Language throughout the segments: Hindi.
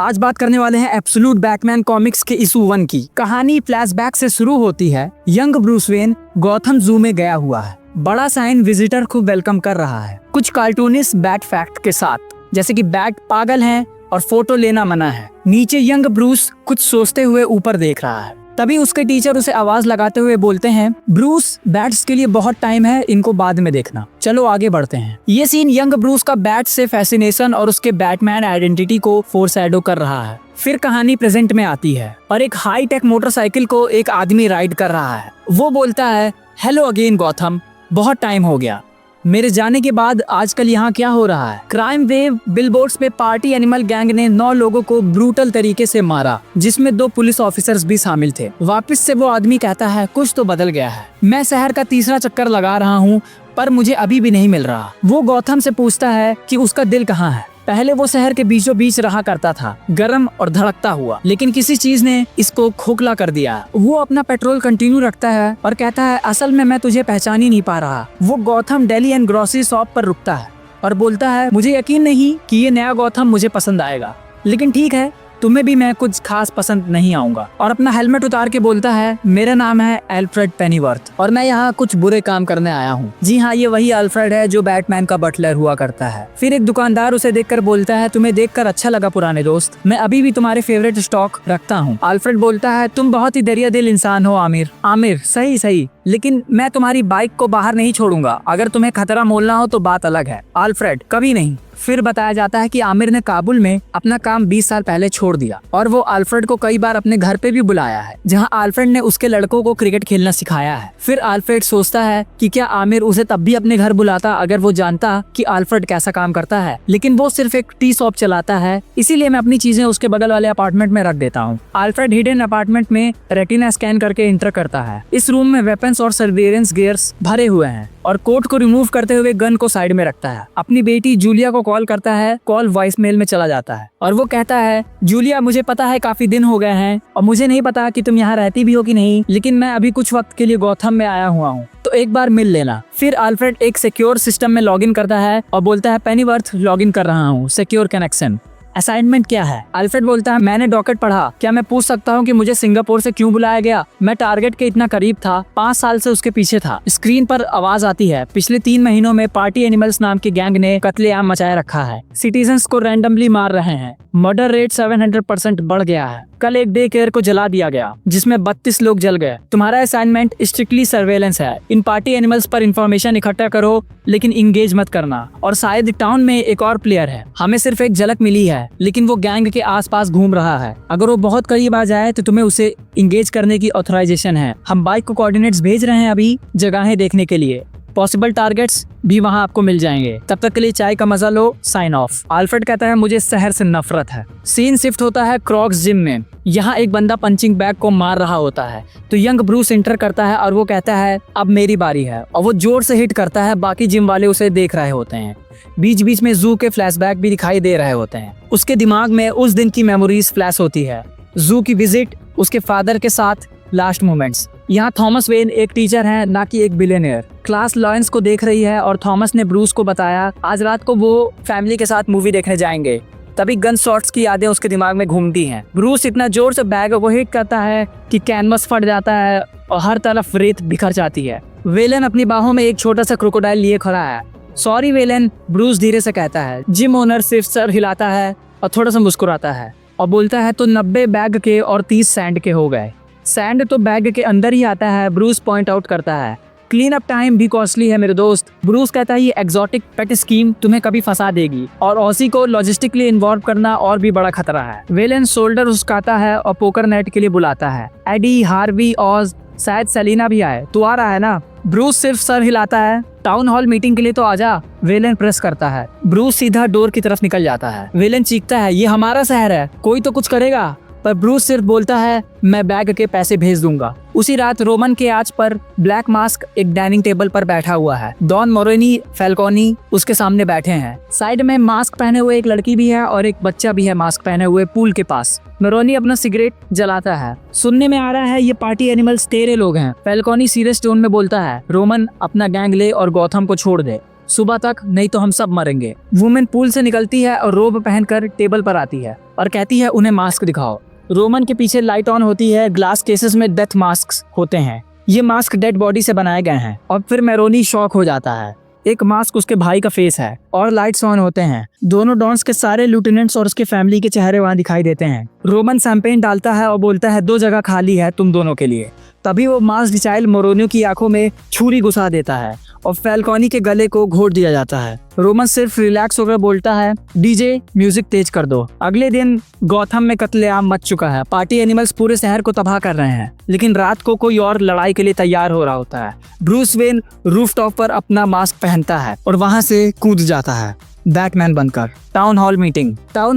आज बात करने वाले हैं एब्सोल्यूट बैटमैन कॉमिक्स के इशू 1 की। कहानी फ्लैशबैक से शुरू होती है। यंग ब्रूस वेन गॉथम जू में गया हुआ है। बड़ा साइन विजिटर को वेलकम कर रहा है, कुछ कार्टूनिस्ट बैट फैक्ट के साथ, जैसे कि बैट पागल है और फोटो लेना मना है। नीचे यंग ब्रूस कुछ सोचते हुए ऊपर देख रहा है। तभी उसके टीचर उसे आवाज लगाते हुए बोलते हैं, ब्रूस बैट्स के लिए बहुत टाइम है, इनको बाद में देखना। चलो आगे बढ़ते हैं। ये सीन यंग ब्रूस का बैट से फैसिनेशन और उसके बैटमैन आइडेंटिटी को फोरशैडो कर रहा है। फिर कहानी प्रेजेंट में आती है और एक हाई टेक मोटरसाइकिल को एक आदमी राइड कर रहा है। वो बोलता है, हेलो अगेन गॉथम, बहुत टाइम हो गया। मेरे जाने के बाद आजकल यहाँ क्या हो रहा है? क्राइम वेव बिलबोर्ड्स पे पार्टी एनिमल गैंग ने 9 लोगों को ब्रूटल तरीके से मारा, जिसमें 2 पुलिस ऑफिसर्स भी शामिल थे। वापस से वो आदमी कहता है, कुछ तो बदल गया है। मैं शहर का तीसरा चक्कर लगा रहा हूँ, पर मुझे अभी भी नहीं मिल रहा। वो गौथम से पूछता है कि उसका दिल कहाँ है। पहले वो शहर के बीचों बीच रहा करता था, गर्म और धड़कता हुआ, लेकिन किसी चीज ने इसको खोखला कर दिया। वो अपना पेट्रोल कंटिन्यू रखता है और कहता है, असल में मैं तुझे पहचान ही नहीं पा रहा। वो Gautham deli and grocery shop पर रुकता है और बोलता है, मुझे यकीन नहीं कि ये नया गौथम मुझे पसंद आएगा, लेकिन ठीक है, तुम्हें भी मैं कुछ खास पसंद नहीं आऊंगा। और अपना हेलमेट उतार के बोलता है, मेरा नाम है एल्फ्रेड पेनीवर्थ और मैं यहाँ कुछ बुरे काम करने आया हूँ। जी हाँ, ये वही अल्फ्रेड है जो बैटमैन का बटलर हुआ करता है। फिर एक दुकानदार उसे देखकर बोलता है, तुम्हें देखकर अच्छा लगा पुराने दोस्त, मैं अभी भी तुम्हारे फेवरेट स्टॉक रखता हूँ। अल्फ्रेड बोलता है, तुम बहुत ही दरिया दिल इंसान हो आमिर। आमिर, सही, लेकिन मैं तुम्हारी बाइक को बाहर नहीं छोड़ूंगा। अगर तुम्हें खतरा मोलना हो तो बात अलग है। अल्फ्रेड, कभी नहीं। फिर बताया जाता है कि आमिर ने काबुल में अपना काम 20 साल पहले छोड़ दिया और वो अल्फ्रेड को कई बार अपने घर पे भी बुलाया है, जहां अल्फ्रेड ने उसके लड़कों को क्रिकेट खेलना सिखाया है। फिर अल्फ्रेड सोचता है कि क्या आमिर उसे तब भी अपने घर बुलाता अगर वो जानता कि अल्फ्रेड कैसा काम करता है, लेकिन वो सिर्फ एक टी शॉप चलाता है, इसीलिए मैं अपनी चीजें उसके बगल वाले अपार्टमेंट में रख देता हूँ। अल्फ्रेड हिडन अपार्टमेंट में रेटिना स्कैन करके इंटर करता है। इस रूम में वेपन्स और सर्वेलेंस गियर्स भरे हुए हैं और कोट को रिमूव करते हुए गन को साइड में रखता है। अपनी बेटी जूलिया को कॉल करता है। कॉल वॉइस मेल में चला जाता है और वो कहता है, जूलिया, मुझे पता है काफी दिन हो गए हैं और मुझे नहीं पता कि तुम यहाँ रहती भी हो कि नहीं, लेकिन मैं अभी कुछ वक्त के लिए गौथम में आया हुआ हूँ, तो एक बार मिल लेना। फिर अल्फ्रेड एक सिक्योर सिस्टम में लॉगिन करता है और बोलता है, पेनीवर्थ लॉगिन कर रहा हूँ, सिक्योर कनेक्शन। असाइनमेंट क्या है? अल्फ्रेड बोलता है, मैंने डॉकेट पढ़ा, क्या मैं पूछ सकता हूँ कि मुझे सिंगापुर से क्यों बुलाया गया? मैं टारगेट के इतना करीब था, 5 साल से उसके पीछे था। स्क्रीन पर आवाज आती है, पिछले 3 महीनों में पार्टी एनिमल्स नाम के गैंग ने कत्लेआम मचाए रखा है, सिटीजन्स को रैंडमली मार रहे हैं, मर्डर रेट 700% बढ़ गया है। कल एक डे केयर को जला दिया गया जिसमें 32 लोग जल गए। तुम्हारा असाइनमेंट स्ट्रिक्टली सर्वेलेंस है। इन पार्टी एनिमल्स पर इंफॉर्मेशन इकट्ठा करो, लेकिन इंगेज मत करना। और शायद टाउन में एक और प्लेयर है, हमें सिर्फ एक झलक मिली है, लेकिन वो गैंग के आसपास घूम रहा है। अगर वो बहुत करीब आ जाए तो तुम्हें उसे इंगेज करने की ऑथराइजेशन है। हम बाइक को कोऑर्डिनेट्स भेज रहे हैं अभी जगहें देखने के लिए। पॉसिबल टारगेट्स भी वहां आपको मिल जाएंगे। तब तक के लिए चाय का मजा लो, साइन ऑफ। अल्फ्रेड कहता है, मुझे शहर से नफरत है। सीन शिफ्ट होता है क्रॉक्स जिम में। यहाँ एक बंदा पंचिंग बैग को मार रहा होता है तो यंग ब्रूस इंटर करता है और वो कहता है, अब मेरी बारी है, और वो जोर से हिट करता है। बाकी जिम वाले उसे देख रहे होते हैं। बीच बीच में जू के फ्लैशबैक भी दिखाई दे रहे होते हैं। उसके दिमाग में उस दिन की मेमोरीज फ्लैश होती है, जू की विजिट, उसके फादर के साथ लास्ट मोमेंट्स। यहाँ थॉमस वेन एक टीचर है, ना कि एक बिलियनियर। क्लास लॉरेंस को देख रही है और थॉमस ने ब्रूस को बताया आज रात को वो फैमिली के साथ मूवी देखने जाएंगे। तभी गन शॉट्स की यादें उसके दिमाग में घूमती हैं। ब्रूस इतना जोर से बैग को हिट करता है कि कैनवस फट जाता है और हर तरफ रेत बिखर जाती है। वेलन अपनी बाहों में एक छोटा सा क्रोकोडाइल लिए खड़ा है। सॉरी वेलन, ब्रूस धीरे से कहता है। जिम ओनर सिर्फ सर हिलाता है और थोड़ा सा मुस्कुराता है और बोलता है, तो 90 बैग के और 30 सैंड के हो गए। सैंड तो बैग के अंदर ही आता है, ब्रूस पॉइंट आउट करता है। क्लीन अप टाइम भी कॉस्टली है मेरे दोस्त। ब्रूस कहता है, ये एक्सोटिक पेट स्कीम तुम्हें कभी फंसा देगी और ऑसी को लॉजिस्टिकली इन्वॉल्व करना और भी बड़ा खतरा है। वेलन शोल्डर उसकाता है और पोकर नेट के लिए बुलाता है। एडी, हार्वी, ऑज, शायद सेलिना भी आए। तू आ रहा है ना? ब्रूस सिर्फ सर हिलाता है। टाउन हॉल मीटिंग के लिए तो आजा, वेलन प्रेस करता है। ब्रूस सीधा डोर की तरफ निकल जाता है। वेलन चीखता है, ये हमारा शहर है, कोई तो कुछ करेगा, पर ब्रूस सिर्फ बोलता है, मैं बैग के पैसे भेज दूंगा। उसी रात रोमन के आंच पर ब्लैक मास्क एक डाइनिंग टेबल पर बैठा हुआ है। डॉन मोरेनी फैल्कोनी उसके सामने बैठे हैं। साइड में मास्क पहने हुए एक लड़की भी है और एक बच्चा भी है मास्क पहने हुए पूल के पास। मोरेनी अपना सिगरेट जलाता है। सुनने में आ रहा है ये पार्टी एनिमल्स तेरे लोग हैं। फैल्कोनी सीरियस टोन में बोलता है, रोमन अपना गैंग ले और गौथम को छोड़ दे, सुबह तक, नहीं तो हम सब मरेंगे। वुमेन पूल से निकलती है और रोब पहनकर टेबल पर आती है और कहती है उन्हें मास्क दिखाओ। रोमन के पीछे लाइट ऑन होती है, ग्लास केसेस में डेथ मास्क होते हैं। ये मास्क डेड बॉडी से बनाए गए हैं। और फिर मैरोनी शॉक हो जाता है। एक मास्क उसके भाई का फेस है और लाइट्स ऑन होते हैं। दोनों डॉन्स के सारे लिeutenants और उसके फैमिली के चेहरे वहाँ दिखाई देते हैं। रोमन शैंपेन डालता है और बोलता है 2 जगह खाली है तुम दोनों के लिए। तभी वो मास्क चाइल्ड मोरोनियो की आंखों में छुरी घुसा देता है और फैल्कोनी के गले को घोट दिया जाता है। रोमन सिर्फ रिलैक्स होकर बोलता है डीजे म्यूजिक तेज कर दो। अगले दिन गौथम में कत्लेआम मच चुका है। पार्टी एनिमल्स पूरे शहर को तबाह कर रहे हैं, लेकिन रात को कोई और लड़ाई के लिए तैयार हो रहा होता है। ब्रूस वेन रूफटॉप पर अपना मास्क पहनता है और वहां से कूद जाता है बैटमैन बनकर। टाउन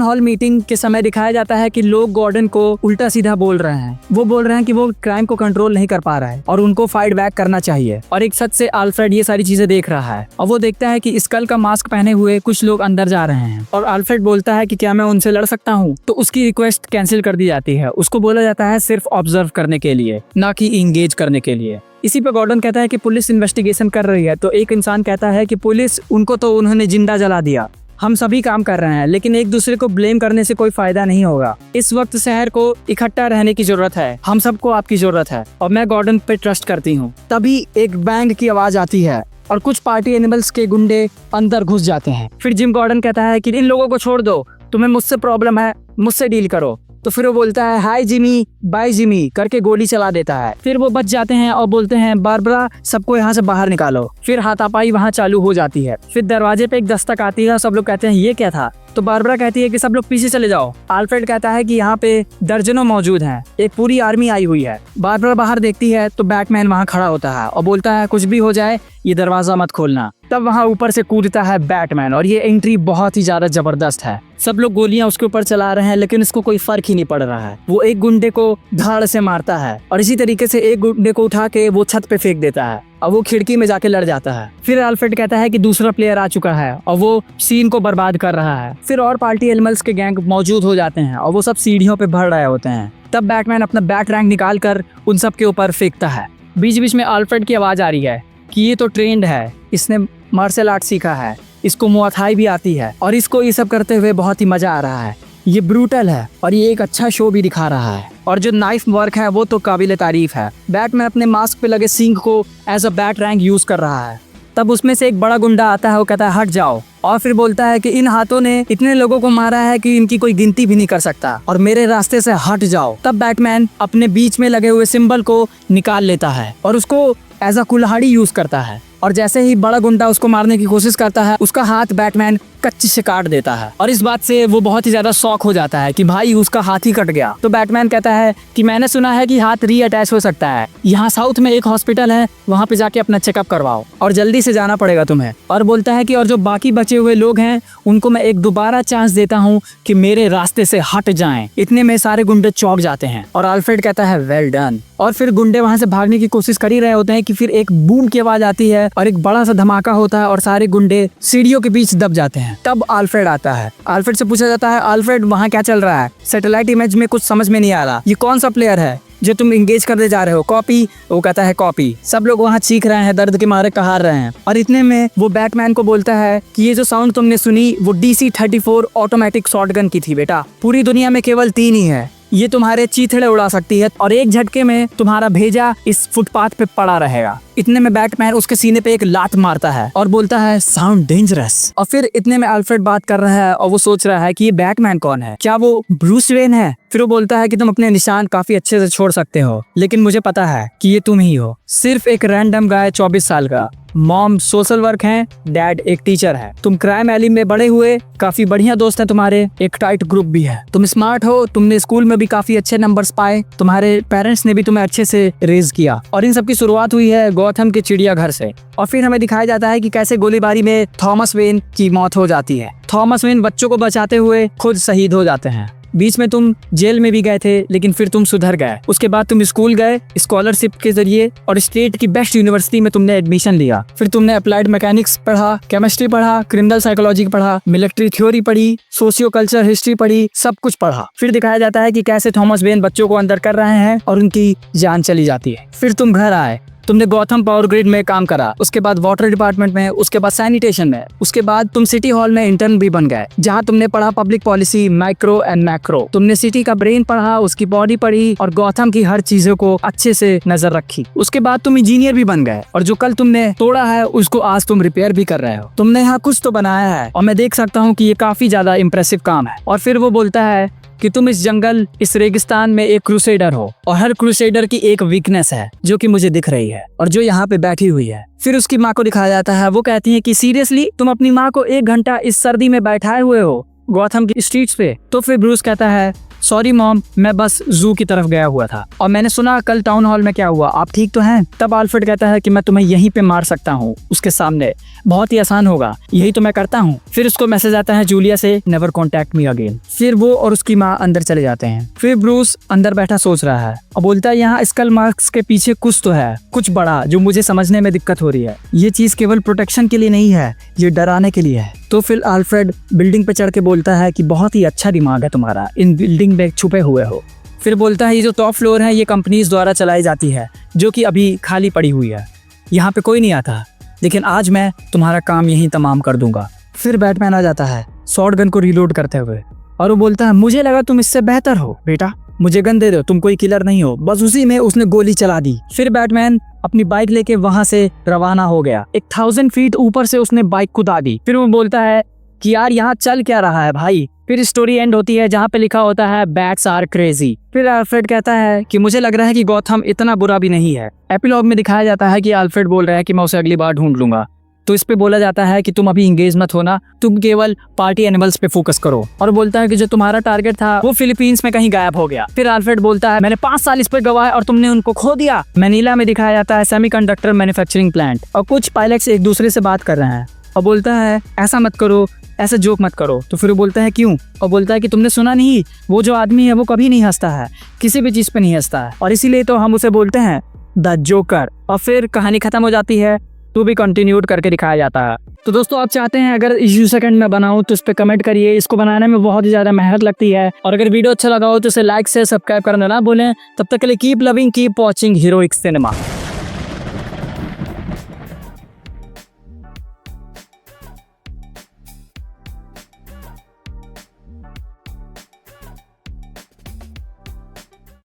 हॉल मीटिंग के समय दिखाया जाता है कि लोग गॉर्डन को उल्टा सीधा बोल रहे हैं। वो बोल रहे हैं कि वो क्राइम को कंट्रोल नहीं कर पा रहा है और उनको फाइट बैक करना चाहिए। और एक सच से अल्फ्रेड ये सारी चीजें देख रहा है और वो देखता है कि स्कल का मास्क पहने हुए कुछ लोग अंदर जा रहे हैं और अल्फ्रेड बोलता है कि क्या मैं उनसे लड़ सकता हूँ, तो उसकी रिक्वेस्ट कैंसिल कर दी जाती है। उसको बोला जाता है सिर्फ ऑब्जर्व करने के लिए, ना कि इंगेज करने के लिए। इसी पे गॉर्डन कहता है कि पुलिस इन्वेस्टिगेशन कर रही है, तो एक इंसान कहता है कि पुलिस उनको तो उन्होंने जिंदा जला दिया, हम सभी काम कर रहे हैं, लेकिन एक दूसरे को ब्लेम करने से कोई फायदा नहीं होगा। इस वक्त शहर को इकट्ठा रहने की जरूरत है, हम सबको आपकी जरूरत है और मैं गॉर्डन पे ट्रस्ट करती हूँ। तभी एक बैंग की आवाज आती है और कुछ पार्टी एनिमल्स के गुंडे अंदर घुस जाते हैं। फिर जिम गॉर्डन कहता है कि इन लोगों को छोड़ दो, तुम्हें मुझसे प्रॉब्लम है, मुझसे डील करो। तो फिर वो बोलता है हाय जिमी, बाय जिमी करके गोली चला देता है। फिर वो बच जाते हैं और बोलते हैं बारबरा सबको यहाँ से बाहर निकालो। फिर हाथापाई वहाँ चालू हो जाती है। फिर दरवाजे पे एक दस्तक आती है, सब लोग कहते हैं ये क्या था, तो बारबरा कहती है कि सब लोग पीछे चले जाओ। अल्फ्रेड कहता है कि यहाँ पे दर्जनों मौजूद हैं, एक पूरी आर्मी आई हुई है। बारबरा बाहर देखती है तो बैटमैन वहाँ खड़ा होता है और बोलता है कुछ भी हो जाए ये दरवाजा मत खोलना। तब वहाँ ऊपर से कूदता है बैटमैन और ये एंट्री बहुत ही ज्यादा जबरदस्त है। सब लोग गोलियां उसके ऊपर चला रहे हैं, लेकिन इसको कोई फर्क ही नहीं पड़ रहा है। वो एक गुंडे को धाड़ से मारता है और इसी तरीके से एक गुंडे को उठा के वो छत पे फेंक देता है और वो खिड़की में जाके लड़ जाता है। फिर अल्फ्रेड कहता है कि दूसरा प्लेयर आ चुका है और वो सीन को बर्बाद कर रहा है। फिर और पार्टी एनिमल्स के गैंग मौजूद हो जाते हैं और वो सब सीढ़ियों पे बढ़ रहे होते हैं। तब बैटमैन अपना बैट रैंक निकाल कर उन सब के ऊपर फेंकता है। बीच बीच में अल्फ्रेड की आवाज आ रही है कि ये तो ट्रेंड है, इसने मार्शल आर्ट सीखा है, इसको मुआथाई भी आती है और इसको ये सब करते हुए बहुत ही मजा आ रहा है। ये ब्रूटल है और ये एक अच्छा शो भी दिखा रहा है और जो नाइफ वर्क है वो तो काबिल तारीफ है। बैटमैन अपने मास्क पे लगे सींग को as a bat rank use कर रहा है। तब उसमें से एक बड़ा गुंडा आता है, वो कहता है हट जाओ और फिर बोलता है कि इन हाथों ने इतने लोगों को मारा है कि इनकी कोई गिनती भी नहीं कर सकता और मेरे रास्ते से हट जाओ। तब बैटमैन अपने बीच में लगे हुए सिंबल को निकाल लेता है और उसको एज अ कुल्हाड़ी यूज करता है और जैसे ही बड़ा गुंडा उसको मारने की कोशिश करता है उसका हाथ बैटमैन कच्ची से काट देता है और इस बात से वो बहुत ही ज्यादा शॉक हो जाता है कि भाई उसका हाथ ही कट गया। तो बैटमैन कहता है कि मैंने सुना है कि हाथ रीअटैच हो सकता है, यहाँ साउथ में एक हॉस्पिटल है, वहाँ पे जाके अपना चेकअप करवाओ और जल्दी से जाना पड़ेगा तुम्हें। और बोलता है कि और जो बाकी बचे हुए लोग हैं उनको मैं एक दोबारा चांस देता हूँ कि मेरे रास्ते से हट जाएं। इतने में सारे गुंडे चौंक जाते हैं और अल्फ्रेड कहता है वेल डन। और फिर गुंडे वहाँ से भागने की कोशिश कर ही रहे होते हैं कि फिर एक बूम की आवाज आती है और एक बड़ा सा धमाका होता है और सारे गुंडे सीढ़ियों के बीच दब जाते हैं। तब अल्फ्रेड आता है। अल्फ्रेड से पूछा जाता है अल्फ्रेड वहाँ क्या चल रहा है, सैटेलाइट इमेज में कुछ समझ में नहीं आ रहा, ये कौन सा प्लेयर है जो तुम इंगेज करने जा रहे हो, कॉपी? वो कहता है कॉपी। सब लोग वहाँ चीख रहे हैं, दर्द के मारे कहार रहे हैं और इतने में वो बैटमैन को बोलता है कि ये जो साउंड तुमने सुनी वो DC-34 ऑटोमेटिक शॉटगन की थी बेटा, पूरी दुनिया में केवल 3 ही है, ये तुम्हारे चीथड़े उड़ा सकती है और एक झटके में तुम्हारा भेजा इस फुटपाथ पे पड़ा रहेगा। इतने में बैटमैन उसके सीने पे एक लात मारता है और बोलता है साउंड डेंजरस। और फिर इतने में अल्फ्रेड बात कर रहा है और वो सोच रहा है कि ये बैटमैन कौन है, क्या वो ब्रूस वेन है? फिर वो बोलता है कि तुम अपने निशान काफी अच्छे से छोड़ सकते हो, लेकिन मुझे पता है कि ये तुम ही हो, सिर्फ एक रैंडम गाय 24 साल का। मॉम सोशल वर्क है, डैड एक टीचर है, तुम क्राइम एली में बड़े हुए, काफी बढ़िया दोस्त हैं तुम्हारे, एक टाइट ग्रुप भी है, तुम स्मार्ट हो, तुमने स्कूल में भी काफी अच्छे नंबर्स पाए, तुम्हारे पेरेंट्स ने भी तुम्हें अच्छे से रेज किया। और इन सब की शुरुआत हुई है गॉथम के चिड़ियाघर से। और फिर हमें दिखाया जाता है कि कैसे गोलीबारी में थॉमस वेन की मौत हो जाती है। थॉमस वेन बच्चों को बचाते हुए खुद शहीद हो जाते हैं। बीच में तुम जेल में भी गए थे, लेकिन फिर तुम सुधर गए। उसके बाद तुम स्कूल गए स्कॉलरशिप के जरिए और स्टेट की बेस्ट यूनिवर्सिटी में तुमने एडमिशन लिया। फिर तुमने अप्लाइड मैकेनिक्स पढ़ा, केमिस्ट्री पढ़ा, क्रिमिनल साइकोलॉजी पढ़ा, मिलिट्री थ्योरी पढ़ी, सोशियो कल्चर हिस्ट्री पढ़ी, सब कुछ पढ़ा। फिर दिखाया जाता है कि कैसे थॉमस वेन बच्चों को अंदर कर रहे हैं और उनकी जान चली जाती है। फिर तुम घर आए तुमने गौतम पावर ग्रिड में काम करा, उसके बाद वाटर डिपार्टमेंट में, उसके बाद सैनिटेशन में, उसके बाद तुम सिटी हॉल में इंटर्न भी बन गए, जहाँ तुमने पढ़ा public policy, micro and macro. तुमने सिटी का ब्रेन पढ़ा, उसकी बॉडी पढ़ी और गौतम की हर चीजों को अच्छे से नजर रखी। उसके बाद तुम इंजीनियर भी बन गए और जो कल तुमने तोड़ा है उसको आज तुम रिपेयर भी कर रहे हो। तुमने यहाँ कुछ तो बनाया है और मैं देख सकता हूँ कि ये काफी ज्यादा इम्प्रेसिव काम है। और फिर वो बोलता है कि तुम इस जंगल, इस रेगिस्तान में एक क्रूसेडर हो और हर क्रूसेडर की एक वीकनेस है जो कि मुझे दिख रही है और जो यहाँ पे बैठी हुई है। फिर उसकी माँ को दिखाया जाता है। वो कहती है कि सीरियसली तुम अपनी माँ को 1 घंटा इस सर्दी में बैठाए हुए हो गौतम की स्ट्रीट्स पे। तो फिर ब्रूस कहता है सॉरी मॉम, मैं बस जू की तरफ गया हुआ था और मैंने सुना कल टाउन हॉल में क्या हुआ, आप ठीक तो हैं? तब अल्फ्रेड कहता है कि मैं तुम्हें यहीं पे मार सकता हूँ उसके सामने, बहुत ही आसान होगा, यही तो मैं करता हूँ। फिर उसको मैसेज आता है जूलिया से, नेवर कॉन्टैक्ट मी अगेन। फिर वो और उसकी माँ अंदर चले जाते हैं। फिर ब्रूस अंदर बैठा सोच रहा है और बोलता है यहाँ स्कल मार्क्स के पीछे कुछ तो है, कुछ बड़ा, जो मुझे समझने में दिक्कत हो रही है। ये चीज केवल प्रोटेक्शन के लिए नहीं है, ये डराने के लिए है। तो फिर अल्फ्रेड बिल्डिंग पे चढ़ के बोलता है कि बहुत ही अच्छा दिमाग है तुम्हारा, इन बिल्डिंग में छुपे हुए हो। फिर बोलता है ये जो टॉप फ्लोर है ये कंपनीज द्वारा चलाई जाती है जो कि अभी खाली पड़ी हुई है, यहाँ पे कोई नहीं आता, लेकिन आज मैं तुम्हारा काम यहीं तमाम कर दूंगा। फिर बैटमैन आ जाता है शॉटगन को रीलोड करते हुए और वो बोलता है मुझे लगा तुम इससे बेहतर हो बेटा, मुझे गन दे दो, तुम कोई किलर नहीं हो। बस उसी में उसने गोली चला दी। फिर बैटमैन अपनी बाइक लेके वहां से रवाना हो गया। 1000 फीट ऊपर से उसने बाइक कुदा दी। फिर वो बोलता है कि यार यहाँ चल क्या रहा है भाई। फिर स्टोरी एंड होती है जहाँ पे लिखा होता है बैट्स आर क्रेजी। फिर अल्फ्रेड कहता है कि मुझे लग रहा है कि गौतम इतना बुरा भी नहीं है। एपिलॉग में दिखाया जाता है कि अल्फ्रेड बोल रहा है कि मैं उसे अगली बार ढूंढ लूंगा। तो इस पे बोला जाता है कि तुम अभी इंगेज मत होना, तुम केवल पार्टी एनिमल्स पे फोकस करो। और बोलता है कि जो तुम्हारा टारगेट था वो फिलीपींस में कहीं गायब हो गया। फिर अल्फ्रेड बोलता है मैंने 5 साल इस पर गवाए और तुमने उनको खो दिया। मैनीला में दिखाया जाता है सेमीकंडक्टर मैन्युफैक्चरिंग प्लांट और कुछ पायलट्स एक दूसरे से बात कर रहे हैं और बोलता है ऐसा मत करो, ऐसा जोक मत करो। तो फिर वो बोलता है क्यों? और बोलता है कि तुमने सुना नहीं, वो जो आदमी है वो कभी नहीं हंसता है, किसी भी चीज पे नहीं हंसता है और इसीलिए तो हम उसे बोलते हैं द जोकर। और फिर कहानी खत्म हो जाती है, तो भी कंटिन्यूड करके दिखाया जाता है। तो दोस्तों आप चाहते हैं अगर इस सेकंड में बनाऊं तो इस पे कमेंट करिए। इसको बनाने में बहुत ही ज्यादा मेहनत लगती है और अगर वीडियो अच्छा लगा हो तो इसे लाइक से सब्सक्राइब करना ना भूलें। तब तक के लिए keep loving, keep watching heroic cinema.